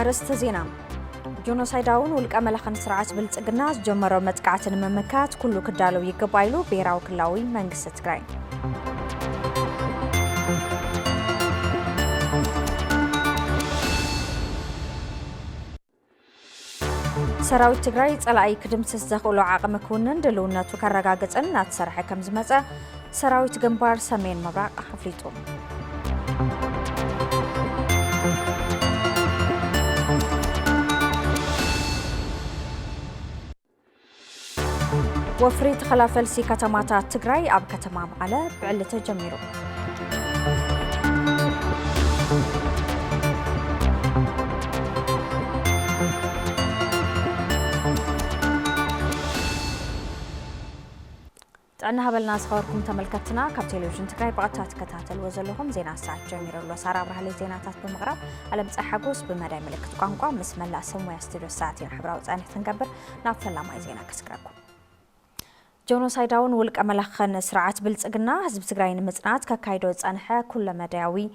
أرست زينة جونوسايداون والكاملخن سرعات بالتقناس جمروا متقعة المملكات كله كدالو يقبايلو بيراو كلاوي منقصة تقراي سراوي تقراي تقلعي كدمتس زخولو عاقم كونن دلوناتو كالرقاقتن ناتسرح كم زمزة سراوي تقنبار سمين مبراق حفليتو وفريد خلافل سي كتماتات تقراي أب كتمام على بعلته جميرو أنا هبلنا صوركم تملكتنا كاب تلفزيون تقراي بقطات كتاتل وزلهم زينا الساعة جميرو الله سارة برهلي زيناتات بمغرب على بتحقوس بمدى ملكة قانقا مسم الله سمو يستديو الساعتين حبراو تاني تنقبر نافل ما يزينا كسكراكم جونوسايداون ولك أملخن سرعات بالتقنا هزب تقراين مزنات كاكايدو تانحا كل مداوي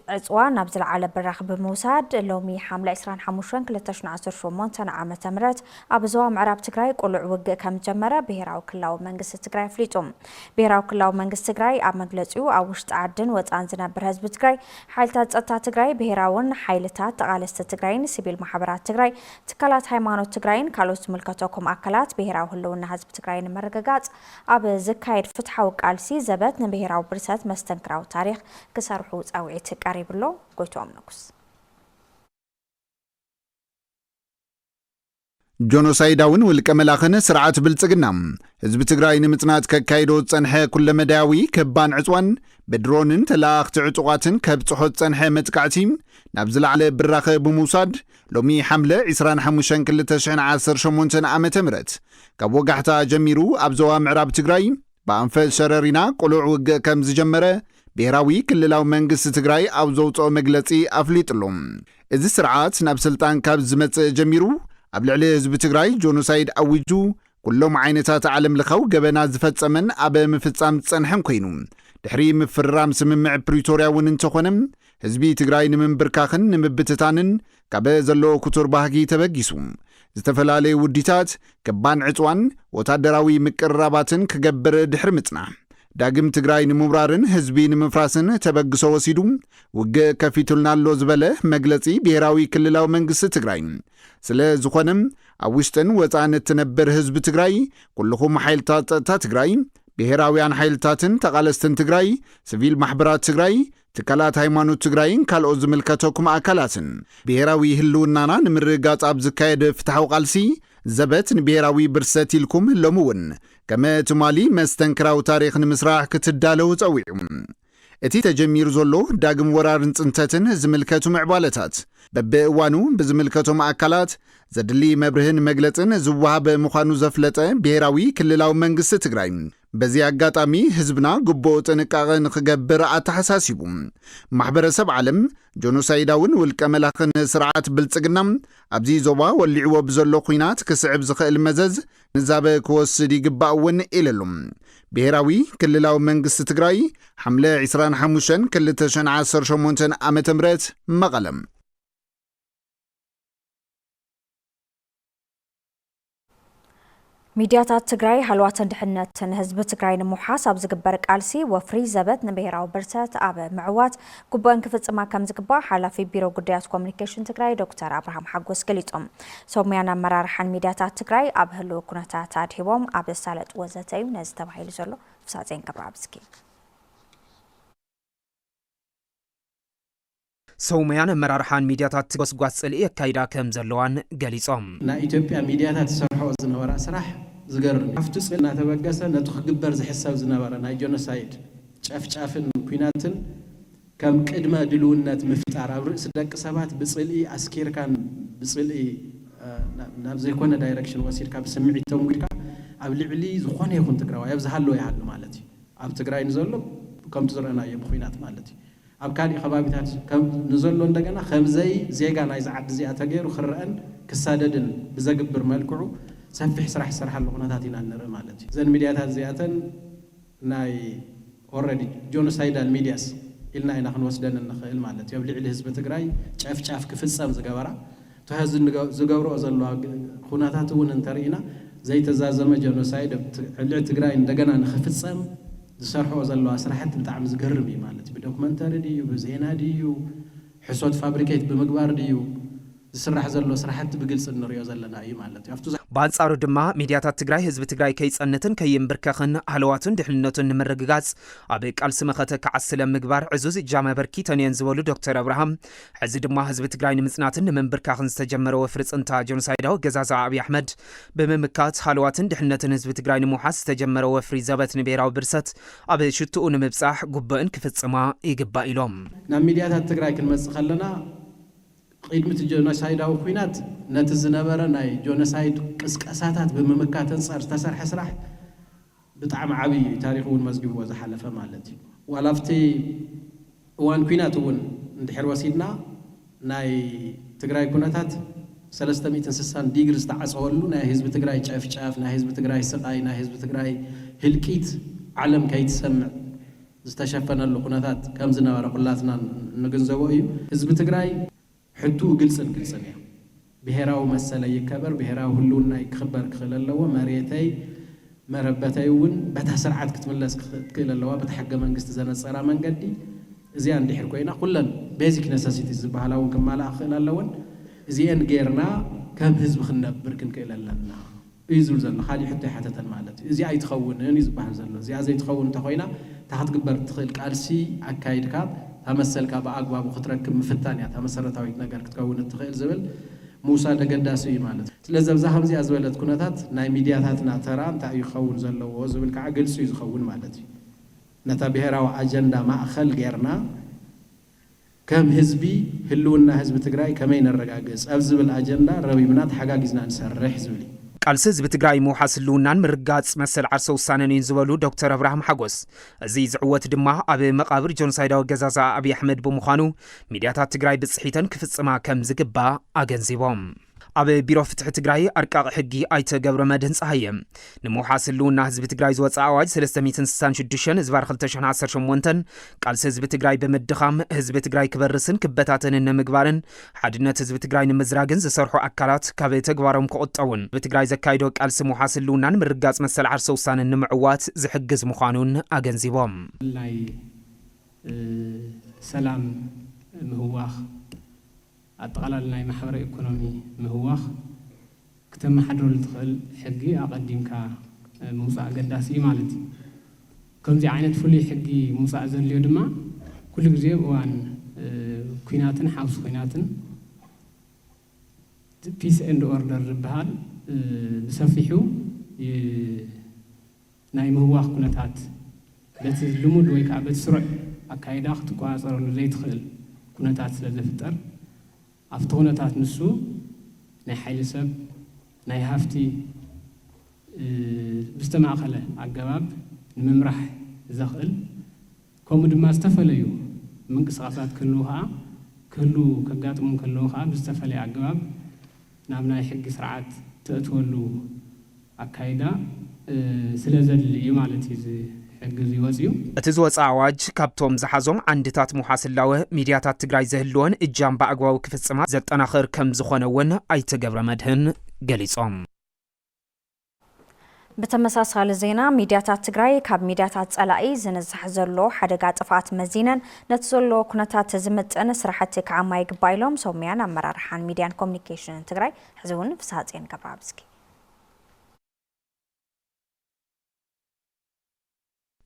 عزوان نبزل على براخ بموساد لومي حملة إسران حموشن كل تشنعصر شومونتن عامة تمرت أبزوا معراب تقراي قولوا عوق كم جمرة بهراو كلاو منقص تقراي فليتهم بهراو كلاو منقص تقراي أب مجلسيو أوش تعدن وتأنزنا برهزب تقراي حالتات أتا تقراي بهراون حالتات تقالست تقراين سبيل محبرات تقراي تكالات هايمانوت تقراين كالوس ملكتوكم أكلات بهراو هلون هزب تقراين مرققات أب زكايد فتحو قالسي زبتن بهراو برسات مستنكراو تاريخ كسرحوز أو تقريب له قلتو أمنكس جونوسايداون والكاملخن سرعات بالتقنام حزب تقراي نمتنات كايدو تصنحه كل مداوي كبان عصوان بدرونن تلاخ تعطوقاتن كبصحوت تصنحه متقعتيم نابزل على براخه بموساد لومي حمله 25 كل تشحن 18 عام تمرت كبوقحتا جميرو ابزوا معراب تقراي بانفل شررينا قلوع وق كم زجمره بهراوي كللاو منقص تقراي أو زوطو مقلتي أفليطلهم إذا سرعات ناب سلطان كاب زمت جميرو قبل عليه زب تقراي جونوسايد أوجو كلهم عينتات عالم لخو قبنا زفت أمن أبا مفتسام تسنحن كوينو دحري مفرام سممع بريتوريا وننتخونم هزبي تقراي نمن بركاخن نمبتتانن كابا زلو كتور باهجي تبقيسوم زتفلالي وديتات كبان عطوان وتادراوي مكراباتن كقبر دحرمتنا داقم تقراي نمبرارن هزبي نمفراسن تبقسو وسيدوم وقا كافيتولنا اللو زباله مقلتي بيراوي كللاو منقص تقراي سلا زخونم اوشتن وطان تنبر هزب تقراي كلهم حيلتات تقراي بيراويان حيلتاتن تقالستن تقراي سفيل محبرات تقراي تكالات هايمانوت تقراين كالوز ملكتوكم أكالاتن بيراوي هلونانا نمرقات أبزكايد فتحو قالسي زبت بيراوي برساتي لكم اللومون كما تمالي مستنكراو تاريخ نمسراح كتدالو تاويعم اتي تجمير زولو داقم ورارن تنتاتن زملكاتو معبالتات ببقوانو بزملكاتو معكالات زدلي مبرهن مقلتن زوهاب مخانو زفلته بيراوي كللاو منقص تقراين بزي أقاطامي هزبنا قبو تنقاغن خقبر عتحساسيبوم محبر سب علم جونوسايداون والكاملخن سرعات بالتقنام أبزي زوبا واللعوة بزلو خوينات كسعب زخيل مزز نزابة كوسدي قباون إللم بهراوي كللاو منقص تقراي حملة عسران حموشن كل تشن 18 عام تمرت مغلم ميدياتات تقراي حلوات دحنت هزب تقراي نموحاس أب زقبر قالسي وفري زبت نبهراو برسات أب معوات قبان كفتما كم زقبا حالا في بيرو قديات كوميونيكيشن تقراي دكتور أبراهام حقوس قليتهم سوميانا مرارحان ميدياتات تقراي أب هلو كناتات عدهبهم أب السالت وزتايو نزتبحي لزولو فساتين كبر عبسكي سوميان مرارحان ميدياتات قصقاص الإيه كايدا كم زلوان قليصهم نا إثيوبيا ميدياتات سرحو زنورا سرح زقر حفتس قلنا تبقسا نتخ قبر زي حساب زنورا ناي جونوسايد شافن كويناتن كم قدما دلونات مفتار رئيس دك سبات بصلي اسكير كان بصلي ناب زي كونه دايركشن وسير كاب سمعي تومغيكا اب لعلي زخونه يكون تقراوا يبزحلو يحل مالتي اب تقراي نزلو كم تزرنا يمخوينات مالتي اب كالي خبابيتات كم نزلو እንደገና خمزي زيغا ناي زعد زي اتغيرو خرئن كساددن بزغبر ملكعو سفح سرح سرح لغناتاتنا نرى مالتي زين ميدياتات زياتن ناي already genocidal medias إلنا إن خن وسدنا النخيل مالت يبلع الحزب تجري شاف كفصام زجبرة تهز زجبرة أزلوا خناتاتون انترينا زي تزازم جنوسايد علع تجري دجنا نخفصام زسرحوا أزلوا أسرحت بتاع مزجرمي مالت بدوكمنتري ديو بزينا ديو حسود فابريكيت بمقبار ديو ዝስራሕ ዘሎ ስራሕቲ ብግልጽ እንሪዮ ዘለና እዩ ማለት እዩ። አፍቱ በአንጻሩ ድማ ሚድያታት ትግራይ ህዝቢ ትግራይ ከይጸንትን ከይምብርከኽን ሃለዋቱን ድሕንነቱን ንምርግጋጽ ኣብ ቃልሲ መኸተ ከዓስለ ምግባር ዕዙዝ እጃመ በርኪ ተንየን ዝበሉ ዶክተር አብርሃም ሕዚ ድማ ህዝቢ ትግራይ ንምጽናትን ንምምብርካኽን ዝተጀመረ ወፍሪ ጽንታ ጆኖሳይዳዊ ገዛዛ አብይ አሕመድ ብምምካት ሃለዋቱን ድሕንነትን ህዝቢ ትግራይ ንምውሓስ ዝተጀመረ ወፍሪ ዘበት ንብሔራዊ ብርሰት ኣብ ሽትኡ ንምብጻሕ ጉብእን ክፍጽማ ይግባእ ኢሎም ናብ ሚድያታት ትግራይ ክንመጽእ ከለና قيدمت الجنوسايد أو خوينات نتزنبرة ناي جنوسايد قسقساتات بممكات انصار تسرح سرح بطعم عبي تاريخون مزقب وزحلفة مالتي ولافتي وان خوينات ون ندحر وسيدنا ناي تقراي كوناتات 300 انسسان ديجرز تعصولو ناي حزب تقراي شاف ناي حزب تقراي سقاي ناي حزب تقراي هلكيت علم كيتسمع استشفنا له كوناتات كم زنبرة كلاتنا نغنزبو ايو حزب تقراي حتو قلصن يا بهراو مسألة يكبر بهراو هلونا يكبر كخلالوا مريتي مربتيون بتسرعات كتملس كخلالوا بتحقق منقست زنا صرا من قدي زي عندي حركوينا كلن بيزك نساسيتي زبالون كمالا خلالون زي ان غيرنا كم حزب خنبر كن كيلالنا يزول زل خالي حتى حتى مالت زي اي تخون اني زبال زلو زي تخون تخوينا تحت قبر تخيل قالسي اكايد كاب تمثل كاب أقوى بخطرك مفتانية تمثلت أويك نجار كتكون التخيل زبل موسى دقداسي مالت لازم زهم زي أزولت كونتات ناي ميدياتات ناتران تاعي خون زلوا وزبل كعقل سويز خون مالتي نتابهرا وأجندة ما أخل غيرنا كم حزبي هلونا حزب تجراي كمين الرجاجز أفزبل أجندة ربي منات حجاجزنا نسرح حزبلي ቃልሲ ህዝቢ ትግራይ ምውሓስ ህልውናን ምርጋጽ መሰል ዓርሰ ውሳነን ዝበሉ ዶክተር አብርሃም ሓጎስ እዚ ዝዕወት ድማ ኣብ መቃብር ጆኖሳይዳዊ ገዛዛ አብይ አሕመድ ብምዃኑ ሚድያታት ትግራይ ብጽሒተን ክፍጽማ ከም ዝግባእ አገንዚቦም ኣብ ቢሮ ፍትሒ ትግራይ ኣርቃቂ ሕጊ ኣይተ ገብረ መድህን ፀሃየ ንምውሓስ ህልውና ህዝቢ ትግራይ ዝወፅእ ኣዋጅ 366 ዝባር 2018 ቃልሲ ህዝቢ ትግራይ ብምድኻም ህዝቢ ትግራይ ክበርስን ክበታተንን ንምግባርን ሓድነት ህዝቢ ትግራይ ንምዝራግን ዝሰርሑ ኣካላት ካብ ተግባሮም ክቁጠውን ብትግራይ ዘካይዶ ቃልሲ ምውሓስ ህልውናን ምርጋጽ መሰል ዓርሰ ውሳነን ንምዕዋት ዝሕግዝ ምዃኑን ኣገንዚቦም ናይ ሰላም ምህዋኽ أتقلل ناي محور إقتصادي مهواخ كتم حدرول تخل حقي أقدم كا موسى قداسي مالتي كم زي عينت فلي حقي موسى أزل اليوم كل جزء وان كيناتن حوس كيناتن peace and order بهال بسفيحو ناي مهواخ كنتات بس لمود ويكا بسرع أكايد أخت قاصر زي تخل كنتات سلزفتر أفتونتات نسو ناي حيل سب ناي هافتي بستمع خله عجباب نمرح زخل كم دم استفليو من قصاصات كلو كجاتهم كلوها بستفلي عجباب نعمنا يحق سرعات تأتولو أكايدا سلازل يمالتي زي እቲ ዝወፅእ ኣዋጅ ካብቶም ዝሓዞም ዓንድታት ሙሓስላዊ ሚድያታት ትግራይ ዘህልዎን እጃም ብኣግባቡ ክፍጽማ ዘጠናኽር ከም ዝኾነ እውን ኣይተገብረ መድህን ገሊጾም بتمساسال زينا ميدياتات تግራይ ካብ ሚድያታት ጸላኢ ዝነዝሕ ዘሎ ሓደጋ ጥፋት መዚነን ነትዘሎ ኩነታት ዝምጥን ስራሕቲ ከዓማይ ግባይሎም ሶምያን ኣመራርሓን ሚድያን ኮሙኒኬሽን ትግራይ ሕዝውን ፍሳጽን ገብራብስኪ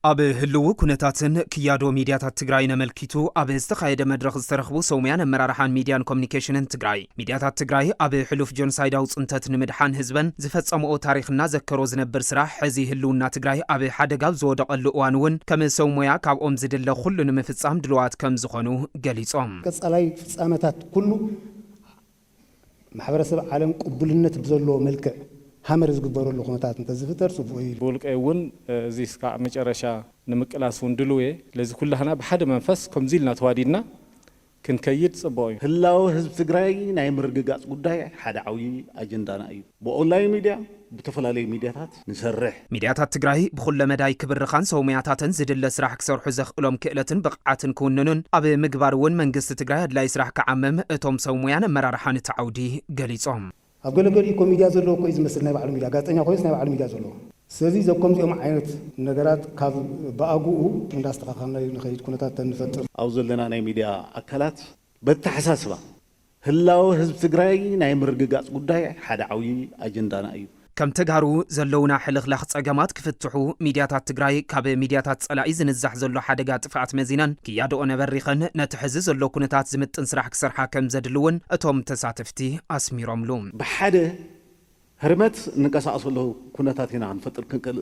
ኣብ ህልው ኩነታትን ክያዶ ሚድያታት ትግራይ ነመልኪቱ ኣብ ዝተኻየደ መድረኽ ዝተረኽቡ ሰውምያን ኣመራርሓን ሚድያን ኮሙኒኬሽንን ትግራይ ሚድያታት ትግራይ ኣብ ሕሉፍ ጆኖሳይዳዊ ጽንተት ንምድሓን ህዝበን ዝፈጸምኦ ታሪኽና ዘከሮ ዝነብር ስራሕ ሕዚ ህልውና ትግራይ ኣብ ሓደጋ ዝወደቐሉ እዋን እውን ከም ሰውሞያ ካብኦም ዝድለ ኩሉ ንምፍጻም ድልዋት ከም ዝኾኑ ገሊጾም ቀጻላይ ፍጻመታት ኩሉ ማሕበረሰብ ዓለም ቅቡልነት ብዘለዎ መልክዕ حمر زقبروا له خمسات نتزفتر صفوي بقولك أول زي سكع مجرشة نمكلاس وندلوه لازم كلها بحد منفس كم زيلنا توادينا ክንከይድ ጽቡቅ እዩ ህላው ህዝብ ትግራይ ናይ ምርግጋጽ ጉዳይ ሓደ ዓብይ ኣጀንዳና እዩ ብኦንላይን ሚድያ ብተፈላለዩ ሚድያታት ንሰርሕ ሚድያታት ትግራይ ብኩለ መዳይ ክብርኻን ሰውምያታትን ዝድለ ስራሕ ክሰርሑ ዘኽእሎም ክእለትን ብቕዓትን ክውንኑን ኣብ ምግባር እውን መንግስቲ ትግራይ ኣድላይ ስራሕ ክዓመም እቶም ሰውሙያን ኣመራርሓ ነቲ ዓውዲ ገሊጾም ኣብ ገለገለ ኢኮ ሚድያ ዘለዎ እኮ ዝመስል ናይ ባዕሉ ሚድያ ጋዜጠኛ ኮይስ ናይ ባዕሉ ሚድያ ዘለዎ ስለዚ ዘቆም ዚኦም ዓይነት ነገራት ካብ በኣጉኡ እንዳስተኻኸልና ንኸይድ ኩነታት ተንፈጥር ኣብ ዘለና ናይ ሚድያ ኣካላት በተሓሳስባ ህላው ህዝብ ትግራይ ናይ ምርግጋጽ ጉዳይ ሓደ ዓብይ ኣጀንዳና እዩ ከም ተጋሩ ዘለውና ሕልኽላኽ ጸገማት ክፍትሑ ሚድያታት ትግራይ ካብ ሚድያታት ጸላኢ ዝንዛሕ ዘሎ ሓደጋ ጥፍኣት መዚናን ክያድኦ ነበሪኸን ነቲ ሕዚ ዘሎ ኩነታት ዝምጥን ስራሕ ክሰርሓ ከም ዘድልውን እቶም ተሳተፍቲ ኣስሚሮምሉ ብሓደ ህርመት ንቀሳቀሰሉ ኩነታት ኢና ንፈጥር ክንክእል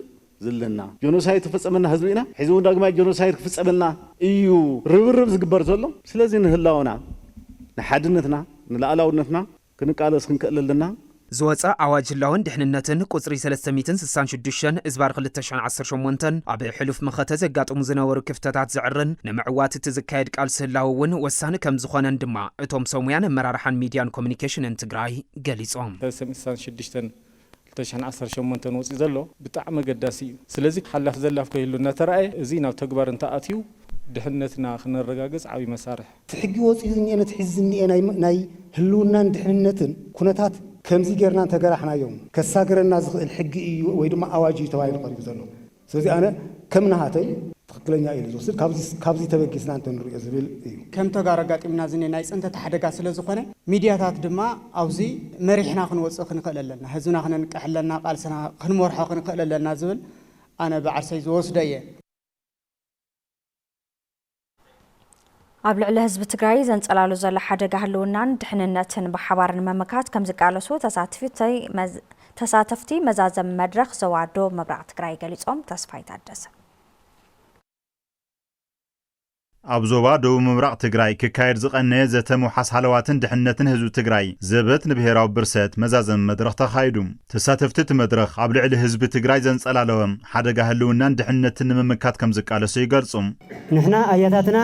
ዘለና ጆኖሳይድ ተፈጸመና ህዝቢ ኢና ሕዚ እውን ዳግማይ ጆኖሳይድ ክፍጸመልና እዩ ርብርብ ዝግበር ዘሎ ስለዚ ንህላውና ንሓድነትና ንላዕላውነትና ክንቃለስ ክንክእል ኣለና ዝወፀ ኣዋጅ ህላውን ድሕንነትን ቁፅሪ 366 እዝባር 2018 ኣብ ሕሉፍ መኸተ ዘጋጥሙ ዝነበሩ ክፍተታት ዝዕርን ንምዕዋት እቲ ዝካየድ ቃልሲ ህላው እውን ወሳኒ ከም ዝኾነን ድማ እቶም ሰሙያን ኣመራርሓን ሚድያን ኮሚኒኬሽንን ትግራይ ገሊጾም 366 2018 ወፂ ዘሎ ብጣዕሚ ገዳሲ እዩ ስለዚ ሓላፍ ዘላፍ ከይሉ ነተረኣየ እዚ ናብ ተግባር እንተኣትዩ ድሕነትና ክንረጋገጽ ዓብይ መሳርሕ ትሕጊ ወፂ ዝኒአነት ሒዝ ዝኒአ ናይ ህልውናን ድሕንነትን ኩነታት ከምዚ ጌርና ተገራሕናዮም ከሳገረና ዝኽእል ሕጊ እዩ ወይ ድማ ኣዋጅ እዩ ተባሂሉ ቀሪቡ ዘሎ ስለዚ ኣነ ከም ናሃተይ ትክክለኛ እዩ ዝወስድ ካብዚ ተበጊስና እንተ ንሪኦ ዝብል እዩ ከም ተጋሩ ኣጋጢምና ዝኒአ ናይ ፅንተት ሓደጋ ስለ ዝኾነ ሚድያታት ድማ ኣብዚ መሪሕና ክንወፅእ ክንክእል ኣለና ህዝብና ክንንቅሕ ኣለና ቃልስና ክንመርሖ ክንክእል ኣለና ዝብል ኣነ ብዓርሰይ ዝወስዶ እየ ኣብ ልዕሊ ህዝቢ ትግራይ ዘንጸላሉ ዘሎ ሓደጋ ህልውናን ድሕንነትን ብሓባርን መመካት ከም ዝቃለሱ ተሳተፍቲ መዛዘም መድረኽ ዘዋዶ ምብራቕ ትግራይ ገሊጾም ተስፋይ ታደሰ ኣብ ዞባ ደቡብ ምብራቕ ትግራይ ክካየድ ዝቐነየ ዘተመሓስ ሃለዋትን ድሕንነትን ህዝቢ ትግራይ ዘበት ንብሔራዊ ብርሰት መዛዘም መድረኽ ተኻይዱ ተሳተፍቲ እቲ መድረኽ ኣብ ልዕሊ ህዝቢ ትግራይ ዘንጸላለወም ሓደጋ ህልውናን ድሕንነትን ንምምካት ከም ዝቃለሱ ይገልጹ ንሕና ኣያታትና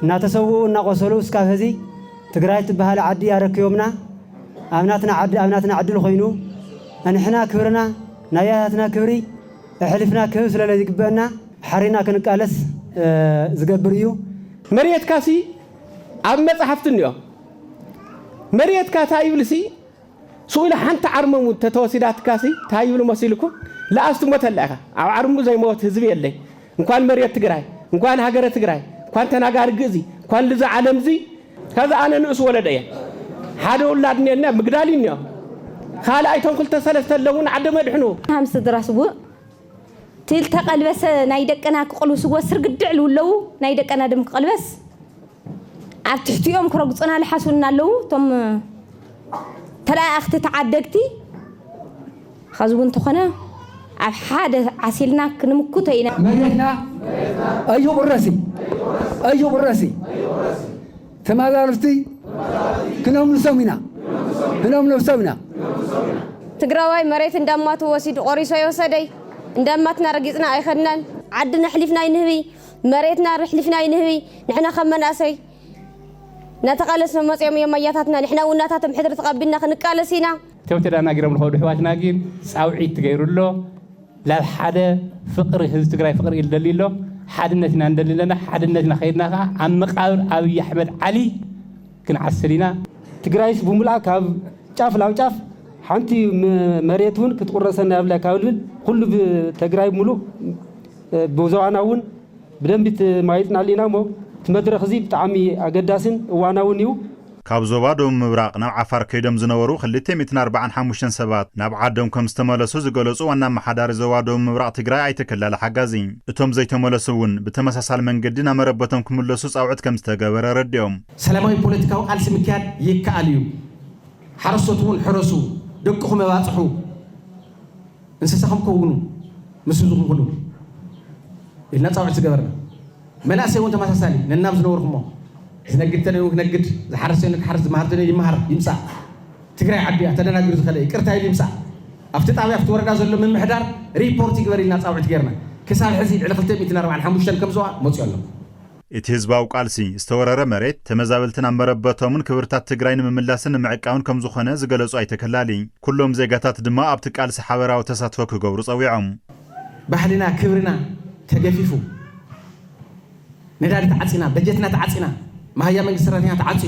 እናተሰው እናቆሰሉ እስካብ ህዚ ትግራይ ትበሃል ዓዲ ያረክዮምና ኣብናትና ዓድል ኮይኑ ንሕና ክብርና ናያታትና ክብሪ እሕልፍና ክህብ ስለለ ዝግበአና ሓሪና ክንቃለስ ዝገብር እዩ መሬት ካሲ ኣብ መጽሓፍት እንዮ መሬት ካታ ይብልሲ ሱኢላ ሓንቲ ዓርመሙ ተተወሲዳት ካሲ ታይብሉ መሲልኩም ለኣስቱ ሞተላኻ ኣብ ዓርሙ ዘይሞት ህዝቢ የለይ እንኳን መሬት ትግራይ እንኳን ሃገረ ትግራይ እንኳን ተናጋሪ ግእዚ እንኳን ልዛ ዓለም ዚ ከዛ ኣነ ንእስ ወለደ እየ ሓደ ውላድ እኒአና ምግዳሊ እንዮ ካልኣይቶም ክልተ ሰለስተ ኣለውን ዓደ መድሕኑ ሃምስ ድራስቡ ትል ተቐልበሰ ናይ ደቀና ክቕልብስዎ ስርግድዕ ልውለው ናይ ደቀና ድም ክቕልበስ ኣብ ትሕቲኦም ክረግፁና ዝሓስቡና ኣለዉ እቶም ተላእኽቲ ተዓደግቲ ኸዚ እውን እንተኾነ ኣብ ሓደ ዓሲልና ክንምኩቶ ኢና መሬትና أي قرسي تمازارفتي كنوم نسوينا تقراوي مريت اندامات وسيد قريسو يوسدي انداماتنا رقيصنا ايخدنان عدنا حلفنا ينهبي مريتنا رحلفنا ينهبي نحنا خمناسي نتقالسنا مصيوم يمياتاتنا نحنا وناتاتم حضر تقبلنا خنقالسينا توتدا ناغيرم لهو دحوات ناغين صاوعي تغيرلو لا حدا فقر هز تقراي فقر يدليلو حدنتنا ندللنا حدنتنا خيرنا عم مقابر ابي احمد علي كنعسلينا تقرايس بملا كاب ጫፍ ላው ጫፍ ሓንቲ መሬቱን ክትቆረሰና ያብላ ካብል ኩሉ ተግራይ ሙሉ በዛዋናውን በደንብ ማይጥና ሊና ሞ ትመድረኽ ዚ ብጣዕሚ አገዳስን እዋናውን እዩ ካብ ዞባ ደቡብ ምብራቕ ናብ ዓፋር ከይዶም ዝነበሩ 245 ሰባት ናብ ዓዶም ከም ዝተመለሱ ዝገለጹ ዋና መሓዳሪ ዞባ ደቡብ ምብራቕ ትግራይ ኣይተከላለ ሓጋዚ እቶም ዘይተመለሱ እውን ብተመሳሳሊ መንገዲ ናመረበቶም ክምለሱ ጻውዕት ከም ዝተገበረ ረድዮም ሰላማዊ ፖለቲካዊ ቃልሲ ምክያድ ይከኣል እዩ حرصتون حرصوا دقكم واضحوا انسسخم كونوا مسوزكم كلوا إلنا طاوع تجبرنا مناسي وانت ما تسالي ننابز نوركم زنقدتني ونقد زحرسينك حرس مهرتني يمهر يمسع تقرأ عبي اعتدنا قرز خلي كرتاي يمسع افتطاوي افتورنا زلو من محدار ريبورت يقبر لنا طاوع تجبرنا كسال حزيد على 245 كم زوا موت يالله እቲ ህዝባዊ ቃልሲ ዝተወረረ መሬት ተመዛበልትን ኣመረበቶምን ክብርታት ትግራይን ምምላስን ምዕቃውን ከም ዝኾነ ዝገለጹ ኣይተከላሊ ኩሎም ዜጋታት ድማ ኣብቲ ቃልሲ ሓበራዊ ተሳትፎ ክገብሩ ጸዊዖም ባህልና ክብርና ተገፊፉ ነዳዲ ተዓጺና በጀትና ተዓጺና ማህያ መንግስት ሰራተኛ ተዓጺ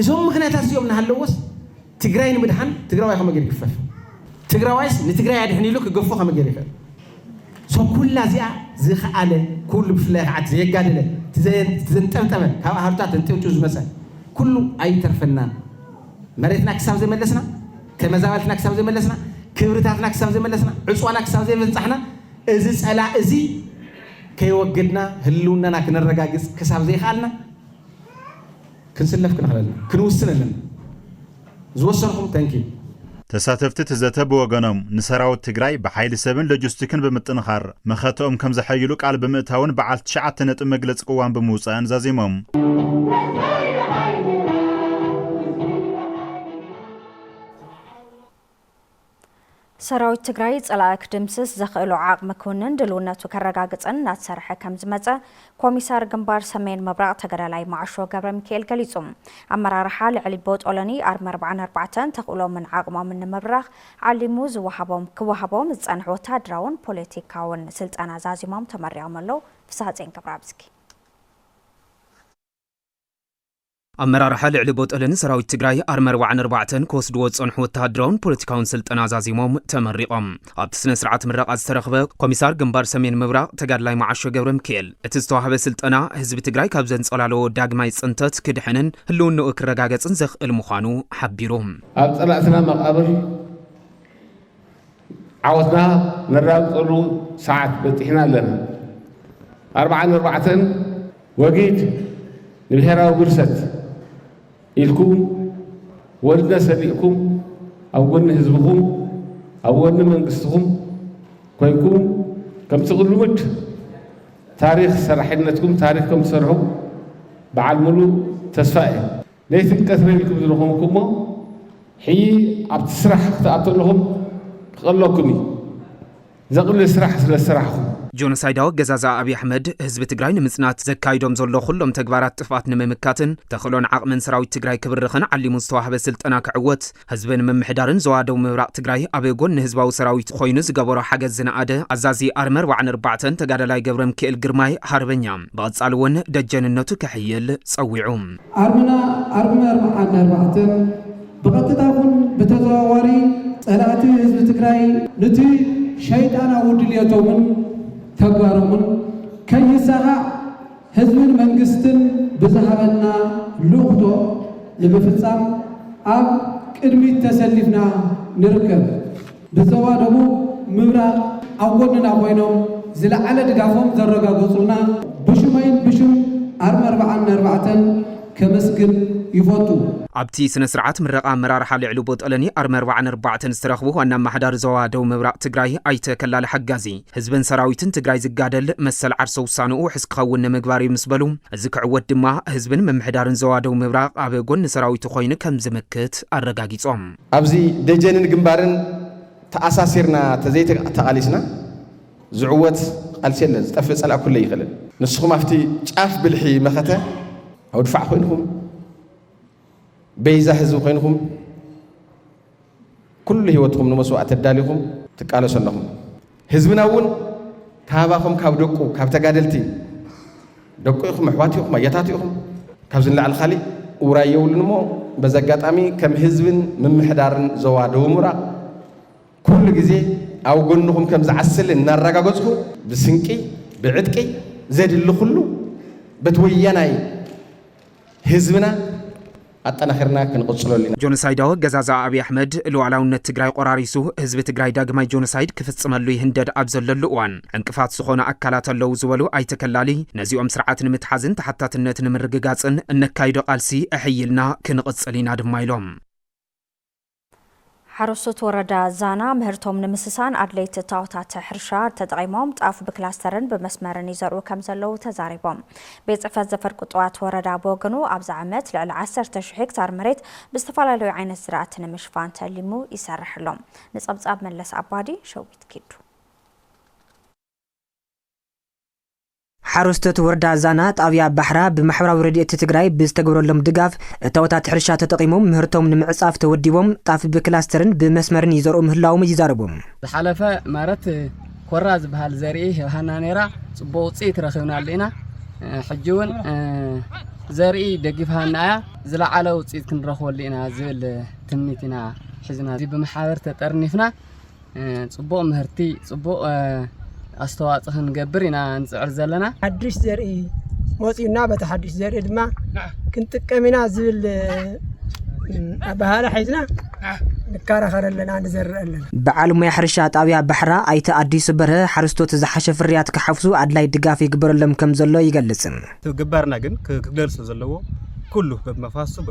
እዞም ምክንያታት እዚኦም ንሃለወስ ትግራይ ንምድሓን ትግራዋይ ከመገር ይክፈፍ ትግራዋይስ ንትግራይ ያድሕን ኢሉ ክገፎ ከመገር ይኽእል ሶ ኩላ እዚኣ ዝኸኣለ ኩሉ ብፍላይ ከዓ ዘየጋደለ ትዘንጠብጠበ ካብ ሃርታት እንጥውጩ ዝመሰል ኩሉ ኣይተርፈናን መሬትና ክሳብ ዘመለስና ተመዛበልትና ክሳብ ዘመለስና ክብርታትና ክሳብ ዘመለስና ዕፅዋና ክሳብ ዘበንጻሕና እዚ ጸላእ እዚ ከይወግድና ህልውናና ክነረጋግጽ ክሳብ ዘይኻልና ክንስለፍ ክንኽእለና ክንውስን ኣለና ዝወሰንኩም ተንኪ ተሳተፍቲ ትዘተ ብወገኖም ንሰራዊት ትግራይ ብሓይሊ ሰብን ሎጂስቲክን ብምጥንኻር መኸተኦም ከም ዘሐይሉ ቃል ብምእታውን በዓል 9 ነጥብ መግለፂ ቅዋም ብምውፃእን ዛዚሞም ሰራዊት ትግራይ ጸላእክ ድምስስ ዘኽእሉ ዓቕሚ ክውንን ድልውነቱ ከረጋግጽን እናተሰርሐ ከም ዝመጸ ኮሚሳር ግንባር ሰሜን ምብራቕ ተጋዳላይ ማዕሾ ገብረ ሚካኤል ገሊጹ ኣመራርሓ ልዕሊ ቦጦለኒ ኣርሚ 44 ተኽእሎምን ዓቕሞምን ንምብራኽ ዓሊሙ ክወሃቦም ዝጸንሐ ወታደራውን ፖለቲካውን ስልጠና ዛዚሞም ተመሪዖም ኣለዉ ፍሳሐ ገብረኣብዝኪ ኣመራርሓ ልዕሊ ቦጠለን ሰራዊት ትግራይ ኣርሚ 44 ከወስድዎ ዝጸንሑ ወተሃደራውን ፖለቲካውን ስልጠና ዛዚሞም ተመሪቖም ኣብቲ ስነ ስርዓት ምረቓ ዝተረኽበ ኮሚሳር ግንባር ሰሜን ምብራቕ ተጋድላይ ማዕሾ ገብረ ሚካኤል እቲ ዝተዋህበ ስልጠና ህዝቢ ትግራይ ካብ ዘንጸላልዎ ዳግማይ ጽንተት ክድሕንን ህልውንኡ ክረጋገጽን ዘኽእል ምዃኑ ሓቢሩ ኣብ ጸላእትና መቃብር ዓወትና ነራግጸሉ ሰዓት በፂሕና ኣለና 44 ወጊድ ንብሔራዊ ብርሰት ኢልኩም ወልድና ሰዲእኩም ኣብ ጎኒ ህዝብኩም ኣብ ጎኒ መንግስትኩም ኮይንኩም ከም ትቕልሙድ ታሪክ ሰራሕነትኩም ታሪክ ከም ትሰርሑ በዓል ሙሉእ ተስፋ እየ ለይትን ቀትርን ኢልኩም ዝረኸምኩሞ ሕይ ኣብቲ ስራሕ ክትኣተለኹም ክቐለኩም እዩ ዘቕልል ስራሕ ስለ ዝስራሕኩም ጆኖሳይዳዊ ገዛዛ ኣብይ ኣሕመድ ህዝቢ ትግራይ ንምጽናት ዘካይዶም ዘሎ ኩሎም ተግባራት ጥፋት ንምምካትን ተኽእሎን ዓቕምን ሰራዊት ትግራይ ክብርኽን ዓሊሙ ዝተዋህበ ስልጠና ክዕወት ህዝብን ምምሕዳርን ዘዋደው ምብራቕ ትግራይ ኣብ ጎኒ ህዝባዊ ሰራዊት ኮይኑ ዝገበሮ ሓገዝ ዝነኣደ ኣዛዚ ኣርሚ 44 ተጋዳላይ ገብረ ሚካኤል ግርማይ ሃርበኛ ብቐጻሊ እውን ደጀንነቱ ከሕይል ጸዊዑ ኣርምና ኣርሚ 44 ብቐጥታ ይኹን ብተዘዋዋሪ ጸላእቲ ህዝቢ ትግራይ ነቲ ሸይጣናዊ ድልየቶምን ተግባሮምን ከይሳኻ ህዝብን መንግስትን ብዝሃበና ልኡኽቶ ንምፍጻም ኣብ ቅድሚት ተሰሊፍና ንርከብ ብዞባ ደቡብ ምብራቕ ኣብ ጎንና ኮይኖም ዝለዓለ ድጋፎም ዘረጋገጹልና ብሽመይን ብሽም ኣርሚ 44 ከመስግን ይፈቱ ኣብቲ ስነ ስርዓት ምረቓ ኣመራርሓ ልዕሊ ቦጠለኒ ኣርሚ 44 ዝተረኽቡ ዋና ኣማሕዳር ዞባ ደቡብ ምብራቕ ትግራይ ኣይተከላሊ ሓጋዚ ህዝብን ሰራዊትን ትግራይ ዝጋደል መሰል ዓርሶ ውሳንኡ ውሕስ ክኸውን ንምግባር እዩ ምስ በሉ እዚ ክዕወት ድማ ህዝብን ምምሕዳርን ዞባ ደቡብ ምብራቕ ኣብ ጎኒ ሰራዊቱ ኮይኑ ከም ዝምክት ኣረጋጊጾም ኣብዚ ደጀንን ግንባርን ተኣሳሲርና ተዘይተቓሊስና ዝዕወት ቃልሲ የለን ዝጠፍእ ጸላእ ኩለ ይኽእልን ንስኹም ኣብቲ ጫፍ ብልሒ መኸተ ኣብ ድፋዕ ኮይንኩም በይዛ ህዝቢ ኮይንኩም ኩሉ ህይወትኩም ንመስዋዕት ተዳሊኹም ትቃለሱ ኣለኹም ህዝብና እውን ካባኹም ካብ ደቁ ካብ ተጋደልቲ ደቁ ኢኹም ኣሕዋት ኢኹም ኣያታት ኢኹም ካብ ዝንላዕሊ ካሊእ ውራይ የብሉን እሞ በዚ ኣጋጣሚ ከም ህዝብን ምምሕዳርን ዞባ ደቡብ ምብራቕ ኩሉ ግዜ ኣብ ጎንኹም ከም ዝዓስል እናረጋገጽኩ ብስንቂ ብዕጥቂ ዘድሊ ኩሉ በቲ ወያናይ ህዝብና ኣጠናኽርና ክንቕጽለሉ ኢና ጆኖሳይዳዊ ገዛዛ ኣብይ ኣሕመድ ሉዓላውነት ትግራይ ቆራሪሱ ህዝቢ ትግራይ ዳግማይ ጆኖሳይድ ክፍጽመሉ ይህንደድ ኣብ ዘለሉ እዋን ዕንቅፋት ዝኾነ ኣካላት ኣለዉ ዝበሉ ኣይተከላሊ ነዚኦም ስርዓት ንምትሓዝን ተሓታትነት ንምርግጋጽን እነካይዶ ቃልሲ ኣሕይልና ክንቕጽል ኢና ድማ ኢሎም ሓረስቶት ወረዳ ዛና ምህርቶም ንምስሳን ኣድለይቲ እታወታት ሕርሻ ተጠቒሞም ጣፍ ብክላስተርን ብመስመርን ይዘርኡ ከም ዘለዉ ተዛሪቦም ቤት ጽሕፈት ዘፈርቂ ቁጥዋት ወረዳ በወገኑ ኣብዚ ዓመት ልዕሊ 10,000 ሄክታር መሬት ብዝተፈላለዩ ዓይነት ዝራእቲ ንምሽፋን ተሊሙ ይሰርሕሎም ንጸብጻብ መለስ ኣባዲ ሸዊት ኪዱ حرستت وردا زانا طابيا بحرا بمحبراوي راديت تግራይ ብዝተገብረሎም ድጋፍ እታወታት ሕርሻ ተጠቂሞም ምህርቶም ንምዕጻፍ ተወዲቦም ጣፍ ብክላስተርን ብመስመርን ይዘርኡ ምህላዎም ይዛረቦም ዝሓለፈ ማለት ኮራ ዝበሃል ዘርኢ ሃና ነራ ጽቡቕ ውጽኢት ረኺብና ኣለና ሕጂውን ዘርኢ ደግፍሃናያ ዝለዓለ ውጽኢት ክንረኽበሉ ኢና ዝብል ትምኒትና ሒዝና ብማሕበር ተጠርኒፍና ጽቡቕ ምህርቲ ጽቡቕ أستواء نقبر إنا نسعر زلنا حدش زرقي موسينا بتحدش زرقي دما كنت كمينا زل بهالا حيزنا نكارا خرل لنا نزرق لنا بعلم يحرشات أبيا بحرا أي تأدي سبره حرستو تزحش في الريات كحفظو أدلاي دقافي قبر لهم كم زلو يقلسن تقبرنا جن كقدر سزلو كله بمفاسو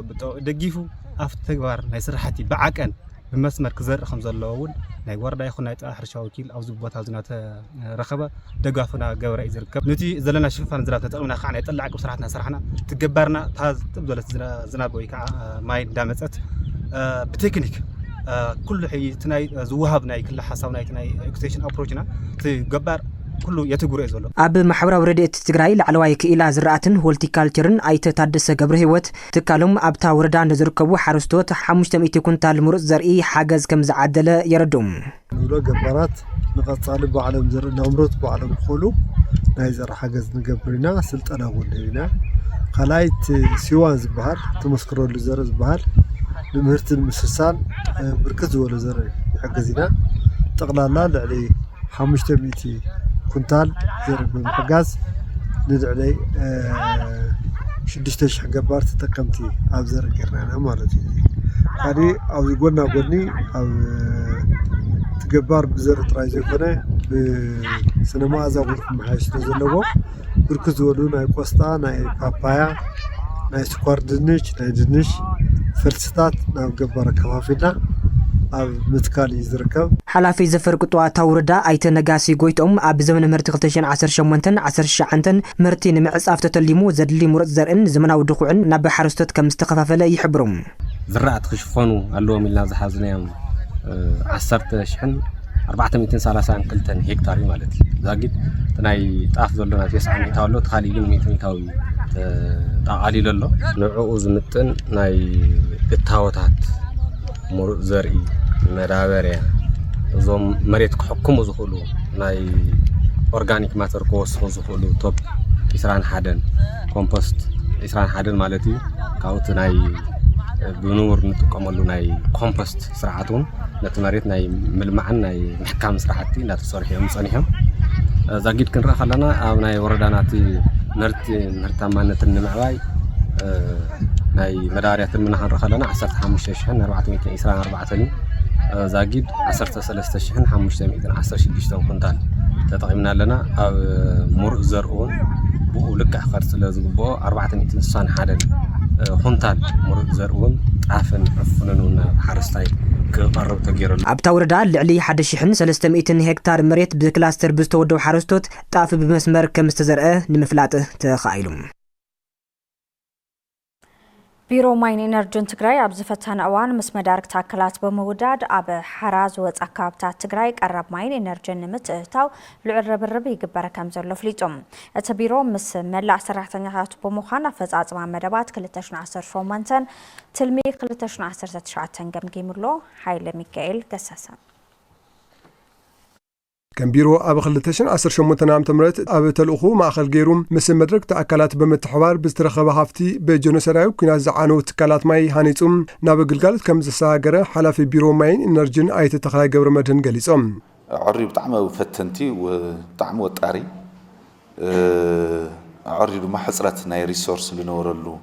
دقيفو أفت تقبر نيسرحتي بعكن بمسمر كزر خمس اللون ناي وردا يخون نايت حرشا وكيل أو زبوت هزنات رخبة دقافنا جورا يزركب نتي زلنا شوفنا زلات تقولنا خانة يطلعك وصراحتنا صراحنا تجبرنا تاز تبدل زناب ويكع ماي دامت بتكنيك كل حي تناي زوهبنا كل حسابنا تناي اكستيشن أبروجنا تجبر كله يتجور إزولو. أب محور رديت تجري لعلواي كإلى زراعة هولتيكالترن أي تتحدث قبر هوت تكلم أبتا وردان نزركبو حرستوت حمش تميت كنت المرز زرقي حاجز كم زعدله يردوم. نقول جبارات نقص على بعلم زر نمرت بعلم خلو نايزر حاجز نجبرنا سلت أنا ولينا خلايت سيوان زبهر تمسكرو لزر زبهر لمهرت المسسان بركز ولا زر حاجزنا تقلنا عليه حمش تميتي كنتال زرب بالحجاز ندعي شدشتش حجبار تتكمتي أبزر قرنا مالتي هذه أو يقولنا قولني أو تجبار بزر ترايزي كنا بسينما أزاول محاش نزلوا بركز ولو ناي كوستا ناي بابايا ناي سكر دنش ناي دنش فرستات ناي جبار كوافينا أب متكالي يزركب حلافي زفر قطوة توردا أيت نجاسي قويتهم أب زمن مرتي خلتشين 10 شمونتن 10 شعنتن مرتي نمعس أفتة الليمو زد لي مرت زرقن زمن أو دخوعن نبى حرستت كم استخفاف لا يحبرهم زرعت خشفانو اللهم الله زحزناهم 10 شحن 430 كلتن هكتاري مالتي زاقد تناي طاف زلنا 900 تاولو تخالي لهم 100 تاوي تعالي لله نوعو زمتن ناي التاوتات مرق زرقي مدابريا زوم مريت كحكمو زخلو ناي اورجانيك ماتر كوسخو زخلو توب إسران حدن كومبوست إسران حدن مالتي كاوت ناي بنور نتقملو ناي كومبوست سرعتون نت مريت ناي ملمعن ناي محكام سرعتي نت صريحهم صنيهم زاقيد كنرا خلنا او ناي ورداناتي مرتامانت النمعواي ناي مداريات المنهر خلنا 15 شحن 424 زاقيد 13 شحن 516 كنتال تطعمنا لنا مرق زرقون بقو لكع خرص لازقبو 491 كنتال مرق زرقون عفن عفننونا حرستاي كقرب تغير ابتا وردا لعلي 1300 هكتار مريت بكلاستر بزتودو حرستوت طاف بمسمر كمستزرقه نمفلاطه تخايلهم بيرو ماين إنرجن تجري أبز فتان أوان مس مدارك تاكلات بموداد أب حراز وتأكابتات تجري قرب ماين إنرجن متأتاو لعرب الربي جبر كم زر لفليتهم التبيرو مس ملا سرحتني هات بمخانة فزعت مع مدبات كل 12 فومنتن تلمي كل 12 تشعتن جم جيمرلو حيل ميكائيل قساسا كان بيرو أب خلتشن 10 عام تمرت أب تلقو مع خل جيروم مثل مدرك تأكلات بمتحوار بسترخبة هافتي بجنوسرايو كنا زعانو تكلات ماي هانيتهم نابق قالت كم زساجرة حلا في بيرو ماين إنرجن أي تتخلى جبر مدن جليسهم عري بطعمه وفتنتي وطعمه وطاري عري ما حصرت ناي ريسورس لنورلو